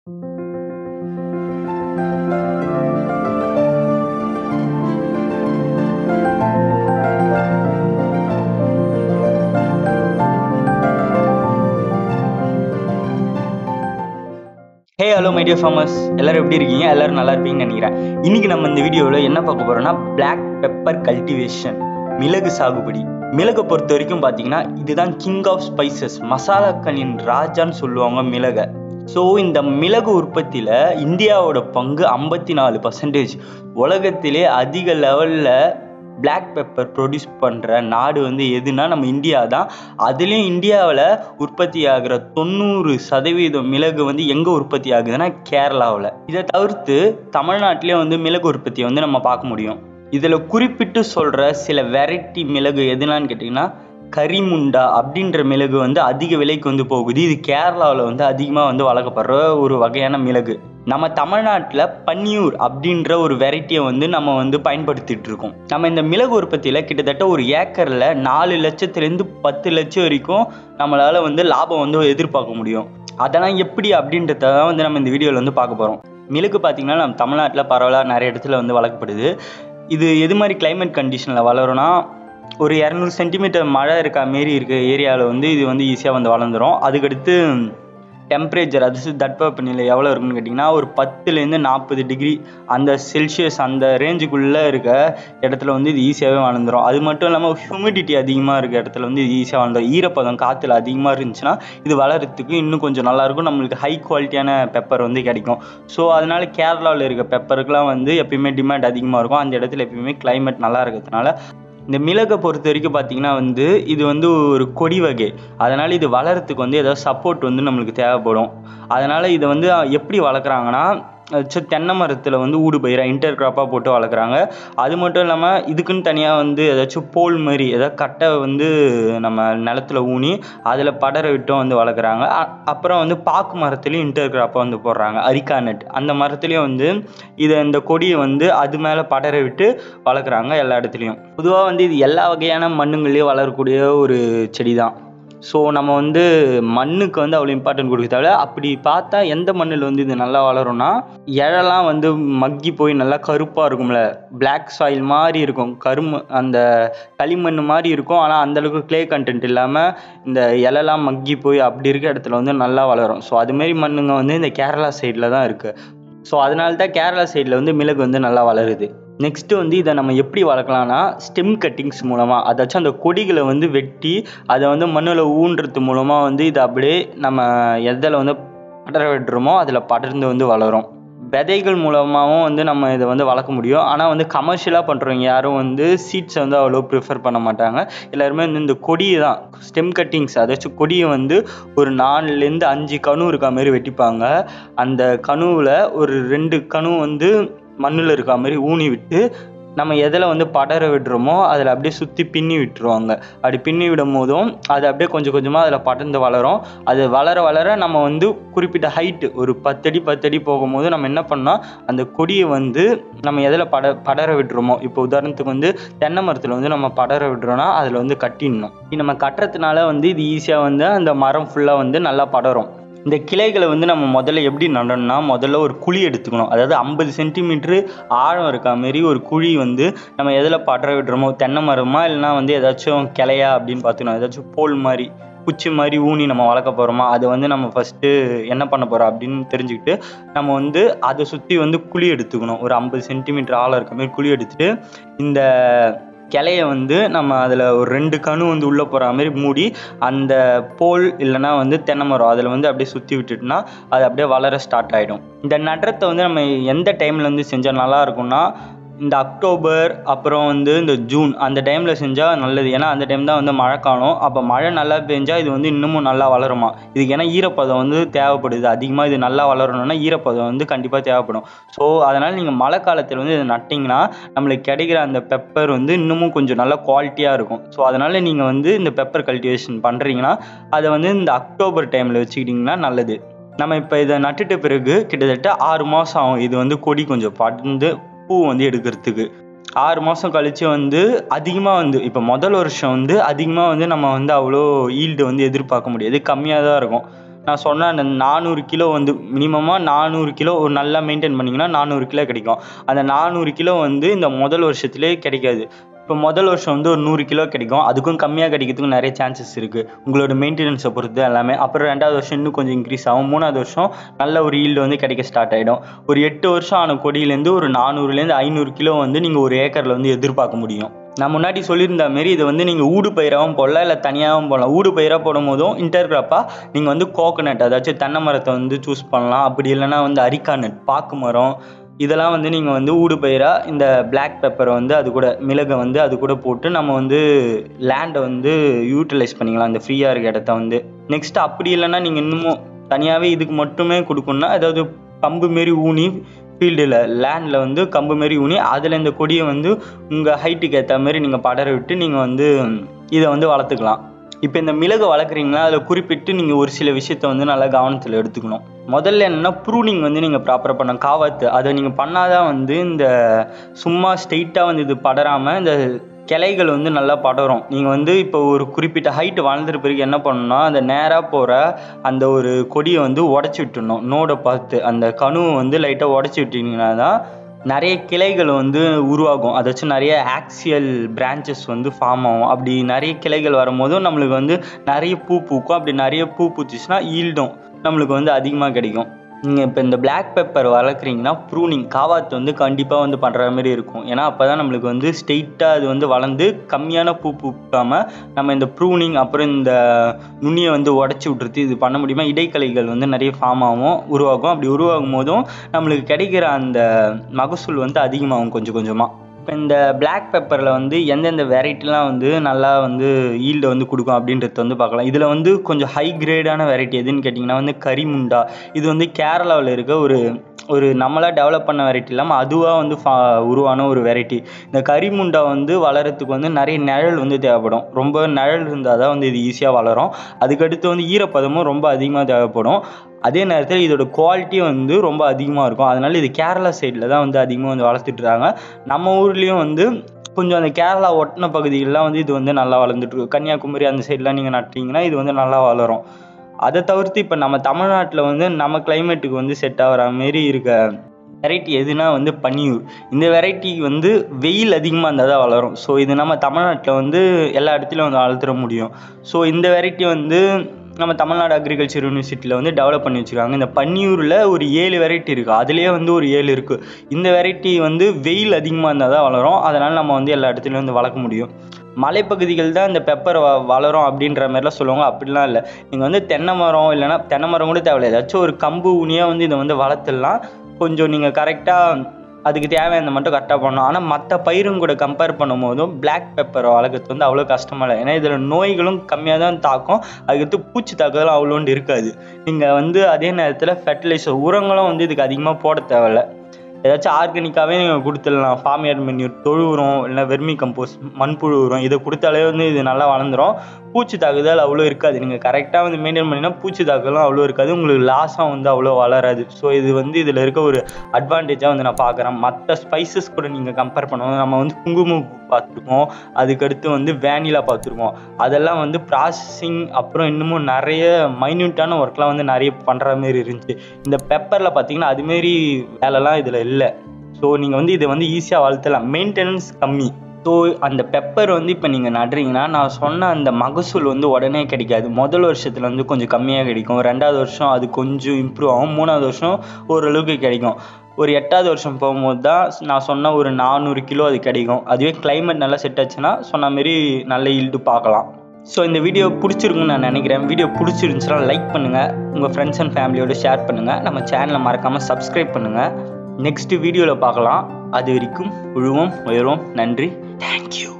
Hey hello my dear farmers, எல்லாரும் எப்படி இருக்கீங்க? எல்லாரும் நல்லா இருப்பீங்கன்னு நினைக்கிறேன். இன்னைக்கு நம்ம இந்த வீடியோவில் என்ன பார்க்க போறோம்னா பிளாக் பெப்பர் கல்டிவேஷன், மிளகு சாகுபடி. மிளகை பொறுத்த வரைக்கும் பார்த்தீங்கன்னா இதுதான் கிங் ஆஃப் ஸ்பைசஸ், மசாலாக்களின் ராஜான்னு சொல்லுவாங்க மிளகை. ஸோ இந்த மிளகு உற்பத்தியில் இந்தியாவோட பங்கு 54%. உலகத்திலே அதிக லெவலில் பிளாக் பெப்பர் ப்ரொடியூஸ் பண்ணுற நாடு எதுனா நம்ம இந்தியா தான். அதுலேயும் இந்தியாவில் உற்பத்தி ஆகிற 90% மிளகு எங்கே உற்பத்தி ஆகுதுன்னா கேரளாவில். இதை தவிர்த்து தமிழ்நாட்டிலே மிளகு உற்பத்தியை நம்ம பார்க்க முடியும். இதில் குறிப்பிட்டு சொல்கிற சில வெரைட்டி மிளகு எதுனான்னு கேட்டிங்கன்னா கரிமுண்டா அப்படின்ற மிளகு அதிக விலைக்கு போகுது. இது கேரளாவில் அதிகமாக வளர்க்கப்படுற ஒரு வகையான மிளகு. நம்ம தமிழ்நாட்டில் பன்னியூர் அப்படின்ற ஒரு வெரைட்டியை நம்ம பயன்படுத்திட்டு இருக்கோம். நம்ம இந்த மிளகு உற்பத்தியில் கிட்டத்தட்ட ஒரு ஏக்கரில் 4 லட்சத்துலேருந்து 10 லட்சம் வரைக்கும் நம்மளால் லாபம் எதிர்பார்க்க முடியும். அதெல்லாம் எப்படி அப்படின்றத தான் நம்ம இந்த வீடியோவில் பார்க்க போகிறோம். மிளகு பார்த்திங்கன்னா நம்ம தமிழ்நாட்டில் பரவலாக நிறைய இடத்துல வளர்க்கப்படுது. இது எது மாதிரி கிளைமேட் கண்டிஷனில் வளரும்னா ஒரு 200 சென்டிமீட்டர் மழை இருக்க மாரி இருக்க ஏரியாவில் இது ஈஸியாக வளர்ந்துடும். அதுக்கடுத்து டெம்பரேச்சர், அது தட்பவெப்பநிலை எவ்வளோ இருக்குன்னு கேட்டிங்கன்னா ஒரு 10லேருந்து 40 டிகிரி அந்த செல்சியஸ் அந்த ரேஞ்சுக்குள்ளே இருக்க இடத்துல இது ஈஸியாகவே வளர்ந்துடும். அது மட்டும் இல்லாமல் ஹியூமிடிட்டி அதிகமாக இருக்க இடத்துல இது ஈஸியாக வளர்ந்துடும். ஈரப்பதம் காற்றுல அதிகமாக இருந்துச்சுன்னா இது வளர்கிறதுக்கு இன்னும் கொஞ்சம் நல்லாயிருக்கும். நம்மளுக்கு ஹை குவாலிட்டியான பெப்பர் கிடைக்கும். ஸோ அதனால் கேரளாவில் இருக்க பெப்பருக்குலாம் எப்பயுமே டிமாண்ட் அதிகமாக இருக்கும். அந்த இடத்துல எப்பயுமே கிளைமேட் நல்லா இருக்கிறதுனால இந்த மிளகை பொறுத்த வரைக்கும் பார்த்தீங்கன்னா இது ஒரு கொடி வகை. அதனால் இது வளர்கிறதுக்கு ஏதாவது சப்போர்ட் நம்மளுக்கு தேவைப்படும். அதனால் இதை எப்படி வளர்க்குறாங்கன்னா தென்னை மரத்தில் ஊடு பயிராக இன்டர் கிராப்பாக போட்டு வளர்க்குறாங்க. அது மட்டும் இல்லாமல் இதுக்குன்னு தனியாக ஏதாச்சும் போல் மாதிரி ஏதாவது கட்டை நம்ம நிலத்தில் ஊனி அதில் படர விட்டும் வளர்க்குறாங்க. அப்புறம் பாக்கு மரத்துலேயும் இன்டர் கிராப்பாக போடுறாங்க. அரிக்கானட் அந்த மரத்துலேயும் இதை இந்த கொடியை அது மேலே படர விட்டு வளர்க்குறாங்க எல்லா இடத்துலையும். பொதுவாக இது எல்லா வகையான மண்ணுங்கள்லேயும் வளரக்கூடிய ஒரு செடி தான். ஸோ நம்ம மண்ணுக்கு அவ்வளோ இம்பார்ட்டன்ட் கொடுக்க தேவை. அப்படி பார்த்தா எந்த மண்ணில் இது நல்லா வளரும்னா இழலாம் மக்கி போய் நல்லா கருப்பாக இருக்கும்ல, பிளாக் சாயில் மாதிரி இருக்கும், அந்த களிமண் மாதிரி இருக்கும். ஆனால் அந்தளவுக்கு கிளே கண்டென்ட் இல்லாமல் இந்த இலலாம் மக்கி போய் அப்படி இருக்க இடத்துல நல்லா வளரும். ஸோ அதுமாரி மண்ணுங்க இந்த கேரளா சைடில் தான் இருக்குது. ஸோ அதனால தான் கேரளா சைடில் மிளகு நல்லா வளருது. நெக்ஸ்ட்டு இதை நம்ம எப்படி வளர்க்கலாம்னா ஸ்டெம் கட்டிங்ஸ் மூலமாக, அதாச்சும் அந்த கொடிகளை வெட்டி அதை மண்ணில் ஊன்றது மூலமாக இதை அப்படியே நம்ம எதில் படர விடுறோமோ அதில் படர்ந்து வளரும். விதைகள் மூலமாகவும் நம்ம இதை வளர்க்க முடியும். ஆனால் கமர்ஷியலாக பண்ணுறவங்க யாரும் சீட்ஸை அவ்வளோ ப்ரிஃபர் பண்ண மாட்டாங்க. எல்லாருமே இந்த கொடியை தான், ஸ்டெம் கட்டிங்ஸ், அதாச்சும் கொடியை ஒரு 4லேருந்து 5 கணு இருக்க மாதிரி வெட்டிப்பாங்க. அந்த கணுவில் ஒரு 2 கணு மண்ணில் இருக்க மாதிரி ஊனி விட்டு நம்ம எதில் படர விடுறோமோ அதில் அப்படியே சுற்றி பின்னி விட்டுருவாங்க. அப்படி பின்னி விடும் போதும் அது அப்படியே கொஞ்சம் கொஞ்சமாக அதில் படர்ந்து வளரும். அது வளர வளர நம்ம குறிப்பிட்ட ஹைட்டு ஒரு 10 அடி 10 அடி போகும்போது நம்ம என்ன பண்ணால் அந்த கொடியை நம்ம எதில் படர விடுறோமோ, இப்போ உதாரணத்துக்கு தென்னை மரத்தில் நம்ம படர விடுறோன்னா அதில் கட்டிடணும். நம்ம கட்டுறதுனால இது ஈஸியாக அந்த மரம் ஃபுல்லாக நல்லா படரும். இந்த கிளைகளை நம்ம முதல்ல எப்படி நடணும்னா முதல்ல ஒரு குழி எடுத்துக்கணும். அதாவது 50 சென்டிமீட்ரு ஆழம் இருக்க மாரி ஒரு குழி நம்ம எதில் படர விடுறோமோ, தென்னை மரமா இல்லைனா ஏதாச்சும் கிளையா அப்படின்னு பார்த்துக்கணும். ஏதாச்சும் போல் மாதிரி குச்சி மாதிரி ஊனி நம்ம வளர்க்க போகிறோமா, அதை நம்ம ஃபஸ்ட்டு என்ன பண்ண போகிறோம் அப்படின்னு தெரிஞ்சுக்கிட்டு நம்ம அதை சுற்றி குழி எடுத்துக்கணும். ஒரு 50 சென்டிமீட்டர் ஆழம் இருக்க மாதிரி குழி எடுத்துகிட்டு இந்த கிளையை நம்ம அதில் ஒரு 2 கணு உள்ளே போகிற மாதிரி மூடி அந்த போல் இல்லைனா தென்னை மரம் அதில் அப்படியே சுற்றி விட்டுட்டுனா அது அப்படியே வளர ஸ்டார்ட் ஆகிடும். இந்த நடுறத்தை நம்ம எந்த டைமில் செஞ்சால் நல்லா இருக்கும்னா இந்த அக்டோபர் அப்புறம் இந்த ஜூன் அந்த டைமில் செஞ்சால் நல்லது. ஏன்னா அந்த டைம் தான் மழைக்காலம். அப்போ மழை நல்லா பெஞ்சால் இது இன்னமும் நல்லா வளருமா. இதுக்கு ஏன்னா ஈரப்பதம் தேவைப்படுது அதிகமாக. இது நல்லா வளரணும்னா ஈரப்பதம் கண்டிப்பாக தேவைப்படும். ஸோ அதனால் நீங்கள் மழை காலத்தில் இதை நட்டிங்கன்னா நம்மளுக்கு கிடைக்கிற அந்த பெப்பர் இன்னமும் கொஞ்சம் நல்ல குவாலிட்டியாக இருக்கும். ஸோ அதனால் நீங்கள் இந்த பெப்பர் கல்டிவேஷன் பண்ணுறீங்கன்னா அதை இந்த அக்டோபர் டைமில் வச்சுக்கிட்டிங்கன்னா நல்லது. நம்ம இப்போ இதை நட்டுட்ட பிறகு கிட்டத்தட்ட 6 மாதம் ஆகும் இது கொடி கொஞ்சம் படர்ந்து பூ எடுக்கிறதுக்கு. 6 மாதம் கழித்து அதிகமாக இப்போ முதல் வருஷம் அதிகமாக நம்ம அவ்வளோ ஈல்டு எதிர்பார்க்க முடியாது, கம்மியாக தான் இருக்கும். நான் சொன்ன அந்த 400 கிலோ வந்து மினிமமாக 400 கிலோ ஒரு நல்லா மெயின்டைன் பண்ணிங்கன்னா 400 கிலோ கிடைக்கும். அந்த 400 கிலோ வந்து இந்த முதல் வருஷத்துலேயே கிடைக்காது. இப்போ முதல் வருஷம் வந்து ஒரு 100 கிலோ கிடைக்கும். அதுக்கும் கம்மியாக கிடைக்கிறதுக்கும் நிறைய சான்சஸ் இருக்குது, உங்களோட மெயின்டெனன்ஸை பொறுத்து எல்லாமே. அப்புறம் 2வது வருஷம் இன்னும் கொஞ்சம் இன்க்ரீஸ் ஆகும். 3வது வருஷம் நல்ல ஒரு ஈல்டு வந்து கிடைக்க ஸ்டார்ட் ஆகிடும். ஒரு 8 வருஷம் ஆன கொடியிலேருந்து ஒரு 400லேருந்து 500 கிலோ வந்து நீங்கள் ஒரு ஏக்கரில் வந்து எதிர்பார்க்க முடியும். நான் முன்னாடி சொல்லியிருந்த மாரி இதை வந்து நீங்கள் ஊடு பயிராகவும் போடலாம், இல்லை தனியாகவும் போடலாம். ஊடு பயிராக போடும் போதும் இன்டர்கிராப்பாக நீங்கள் வந்து கோகோனட், அதாச்சும் தென்னை மரத்தை வந்து சூஸ் பண்ணலாம். அப்படி இல்லைனா வந்து அரிக்கானட், பாக்கு மரம், இதெல்லாம் வந்து நீங்கள் வந்து ஊடு பயிராக இந்த பிளாக் பெப்பரை வந்து அது கூட மிளகை வந்து அது கூட போட்டு நம்ம வந்து லேண்டை வந்து யூட்டிலைஸ் பண்ணிக்கலாம், அந்த ஃப்ரீயாக இருக்க இடத்த வந்து. நெக்ஸ்ட் அப்படி இல்லைன்னா நீங்கள் இன்னமும் தனியாகவே இதுக்கு மட்டுமே கொடுக்கணுன்னா ஏதாவது கம்பு மாரி ஊனி ஃபீல்டில் லேண்டில் வந்து கம்பு மாரி ஊனி அதில் இந்த கொடியை வந்து உங்கள் ஹைட்டுக்கு ஏற்ற மாதிரி நீங்கள் படர விட்டு நீங்கள் வந்து இதை வந்து வளர்த்துக்கலாம். இப்போ இந்த மிளகை வளர்க்குறீங்களா, அதில் குறிப்பிட்டு நீங்கள் ஒரு சில விஷயத்த வந்து நல்லா கவனத்தில் எடுத்துக்கணும். முதல்ல என்னென்னா ப்ரூனிங் வந்து நீங்கள் ப்ராப்பராக பண்ணணும். காவாத்து அதை நீங்கள் பண்ணாதான் வந்து இந்த சும்மா ஸ்ட்ரெயிட்டாக வந்து இது படராமல் இந்த கிளைகள் வந்து நல்லா படரும். நீங்கள் வந்து இப்போ ஒரு குறிப்பிட்ட ஹைட்டு வளர்ந்துற பிறகு என்ன பண்ணணும்னா அந்த நேராக போகிற அந்த ஒரு கொடியை வந்து உடச்சி விட்டுடணும். நோடை பார்த்து அந்த கணுவை வந்து லைட்டாக உடச்சி விட்டீங்கன்னா தான் நிறைய கிளைகள் வந்து உருவாகும். அதாச்சும் நிறைய ஆக்சியல் பிரான்ச்சஸ் வந்து ஃபார்ம் ஆகும். அப்படி நிறைய கிளைகள் வரும்போதும் நம்மளுக்கு வந்து நிறைய பூ பூக்கும். அப்படி நிறைய பூ பூச்சிச்சுன்னா ஈல்டும் நம்மளுக்கு வந்து அதிகமாக கிடைக்கும். நீங்கள் இப்போ இந்த பிளாக் பெப்பர் வளர்க்குறீங்கன்னா ப்ரூனிங் காவாத்து வந்து கண்டிப்பாக வந்து பண்ணுற மாதிரி இருக்கும். ஏன்னா அப்போ தான் நம்மளுக்கு வந்து ஸ்ட்ரெயிட்டாக அது வந்து வளர்ந்து கம்மியான பூ பூக்காமல் நம்ம இந்த ப்ரூனிங் அப்புறம் இந்த நுனியை வந்து உடச்சி விட்றது இது பண்ண முடியுமா. இடைக்கலைகள் வந்து நிறைய ஃபார்ம் ஆகும், உருவாகும். அப்படி உருவாகும் போதும் நம்மளுக்கு கிடைக்கிற அந்த மகசூல் வந்து அதிகமாகும் கொஞ்சம் கொஞ்சமாக. இப்போ இந்த பிளாக் பெப்பரில் வந்து எந்தெந்த வெரைட்டிலாம் வந்து நல்லா வந்து ஈல்டை வந்து கொடுக்கும் அப்படின்றத வந்து பார்க்கலாம். இதில் வந்து கொஞ்சம் ஹை கிரேடான வெரைட்டி எதுன்னு கேட்டிங்கன்னா வந்து கரிமுண்டா. இது வந்து கேரளாவில் இருக்க ஒரு நம்மளாக டெவலப் பண்ண வெரைட்டி இல்லாமல் அதுவாக வந்து உருவான ஒரு வெரைட்டி. இந்த கரிமுண்டா வந்து வளர்கிறதுக்கு வந்து நிறைய நிழல் வந்து தேவைப்படும். ரொம்ப நிழல் இருந்தால் தான் வந்து இது ஈஸியாக வளரும். அதுக்கடுத்து வந்து ஈரப்பதமும் ரொம்ப அதிகமாக தேவைப்படும். அதே நேரத்தில் இதோட குவாலிட்டியும் வந்து ரொம்ப அதிகமாக இருக்கும். அதனால் இது கேரளா சைடில் தான் வந்து அதிகமாக வந்து வளர்த்துட்ருக்காங்க. நம்ம ஊர்லேயும் வந்து கொஞ்சம் அந்த கேரளா ஒட்டின பகுதிகளெலாம் வந்து இது வந்து நல்லா வளர்ந்துட்டுருக்கு. கன்னியாகுமரி அந்த சைட்லாம் நீங்கள் நட்டிங்கன்னா இது வந்து நல்லா வளரும். அதை தவிர்த்து இப்போ நம்ம தமிழ்நாட்டில் வந்து நம்ம கிளைமேட்டுக்கு வந்து செட் ஆகிற மாரி இருக்க வெரைட்டி எதுனா வந்து பன்னியூர். இந்த வெரைட்டி வந்து வெயில் அதிகமாக இருந்தால் தான் வளரும். ஸோ இது நம்ம தமிழ்நாட்டில் வந்து எல்லா இடத்துலையும் வந்து வளர்த்துற முடியும். ஸோ இந்த வெரைட்டி வந்து நம்ம தமிழ்நாடு அக்ரிகல்ச்சர் யூனிவர்சிட்டியில் வந்து டெவலப் பண்ணி வச்சுருக்காங்க. இந்த பன்னியூரில் ஒரு 7 வெரைட்டி இருக்குது. அதுலேயே வந்து ஒரு 7 இருக்குது. இந்த வெரைட்டி வந்து வெயில் அதிகமாக இருந்தால் தான் வளரும். அதனால் நம்ம வந்து எல்லா இடத்துலையும் வந்து வளர்க்க முடியும். மலைப்பகுதிகள் தான் இந்த பெப்பர் வளரும் அப்படின்ற மாதிரிலாம் சொல்லுவாங்க. அப்படிலாம் இல்லை. நீங்கள் வந்து தென்னை மரம் இல்லைனா தென்னை மரம் கூட தேவையில்லை, ஏதாச்சும் ஒரு கம்பு ஊனியாக வந்து இதை வந்து வளர்த்துடலாம். கொஞ்சம் நீங்கள் கரெக்டாக அதுக்கு தேவையானதை மட்டும் கரெக்டாக பண்ணணும். ஆனால் மற்ற பயிரும் கூட கம்பேர் பண்ணும் போதும் பிளாக் பெப்பர் வளர்க்குறது வந்து அவ்வளோ கஷ்டமாக இல்லை. ஏன்னா இதில் நோய்களும் கம்மியாக தான் தாக்கும். அதுக்கடுத்து பூச்சி தாக்குதலும் அவ்வளோண்டு இருக்காது. நீங்கள் வந்து அதே நேரத்தில் ஃபெர்டிலைசர் உரங்களும் வந்து இதுக்கு அதிகமாக போட தேவையில்லை. ஏதாச்சும் ஆர்கானிக்காகவே நீங்கள் கொடுத்துடலாம். ஃபார்மியர் மென்யூர், தொழு உரம் இல்லை வெர்மி கம்போஸ்ட், மண்புழு உரம் இதை கொடுத்தாலே வந்து இது நல்லா வளர்ந்துடும். பூச்சி தாக்குதல் அவ்வளோ இருக்காது. நீங்கள் கரெக்டாக வந்து மெயின்டைன் பண்ணிங்கன்னா பூச்சி தாக்குதலும் அவ்வளோ இருக்காது. உங்களுக்கு லாஸாக வந்து அவ்வளோ வளராது. ஸோ இது வந்து இதில் இருக்க ஒரு அட்வான்டேஜாக வந்து நான் பார்க்குறேன். மற்ற ஸ்பைசஸ் கூட நீங்கள் கம்பேர் பண்ணுவோம். நம்ம வந்து குங்குமம் பார்த்துருக்கோம், அதுக்கடுத்து வந்து வேனிலா பார்த்துருக்கோம். அதெல்லாம் வந்து ப்ராசஸிங் அப்புறம் இன்னமும் நிறைய மைன்யூட்டான ஒர்க்லாம் வந்து நிறைய பண்ணுற மாரி இருந்துச்சு. இந்த பெப்பரில் பார்த்தீங்கன்னா அதுமாரி வேலைலாம் இதில் இல்லை. ஸோ நீங்கள் வந்து இதை வந்து ஈஸியாக வளர்த்தலாம், மெயின்டெனன்ஸ் கம்மி. ஸோ அந்த பெப்பர் வந்து இப்போ நீங்கள் நடுறீங்கன்னா நான் சொன்ன அந்த மகசூல் வந்து உடனே கிடைக்காது. முதல் வருஷத்தில் வந்து கொஞ்சம் கம்மியாக கிடைக்கும். 2வது வருஷம் அது கொஞ்சம் இம்ப்ரூவ் ஆகும். 3வது வருஷம் ஓரளவுக்கு கிடைக்கும். ஒரு 8வது வருஷம் போகும்போது தான் நான் சொன்ன ஒரு 400 கிலோ அது கிடைக்கும். அதுவே கிளைமேட் நல்லா செட் ஆச்சுன்னா சொன்ன மாரி நல்ல ஈல்டு பார்க்கலாம். ஸோ இந்த வீடியோ பிடிச்சிருக்குன்னு நான் நினைக்கிறேன். வீடியோ பிடிச்சிருந்துச்சுன்னா லைக் பண்ணுங்கள், உங்கள் ஃப்ரெண்ட்ஸ் அண்ட் ஃபேமிலியோடு ஷேர் பண்ணுங்கள், நம்ம சேனலை மறக்காமல் சப்ஸ்கிரைப் பண்ணுங்கள். நெக்ஸ்ட் வீடியோவில் பார்க்கலாம். அது வரைக்கும் உழுவோம் உயர்வோம். நன்றி. தேங்க்யூ.